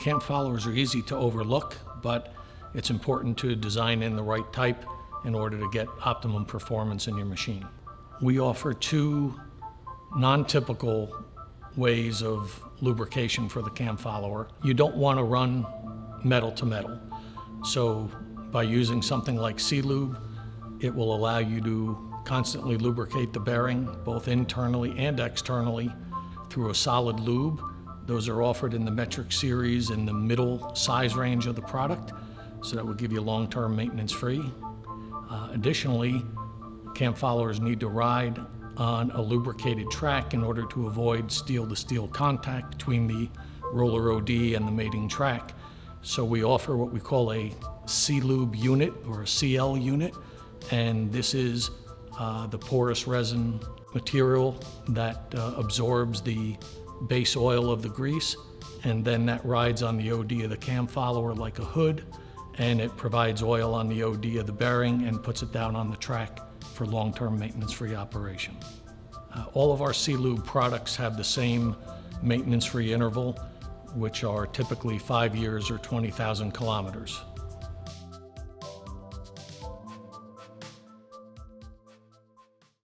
Cam followers are easy to overlook, but it's important to design in the right type in order to get optimum performance in your machine. We offer two non-typical ways of lubrication for the cam follower. You don't want to run metal to metal. So by using something like C-Lube, it will allow you to constantly lubricate the bearing, both internally and externally, through a solid lube. Those are offered in the metric series in the middle size range of the product, so that will give you long-term maintenance free. Additionally, cam followers need to ride on a lubricated track in order to avoid steel-to-steel contact between the roller OD and the mating track. So we offer what we call a C-Lube unit or a CL unit, and this is the porous resin material that absorbs the base oil of the grease, and then that rides on the OD of the cam follower like a hood, and it provides oil on the OD of the bearing and puts it down on the track for long-term maintenance-free operation. All of our C-Lube products have the same maintenance-free interval, which are typically 5 years or 20,000 kilometers.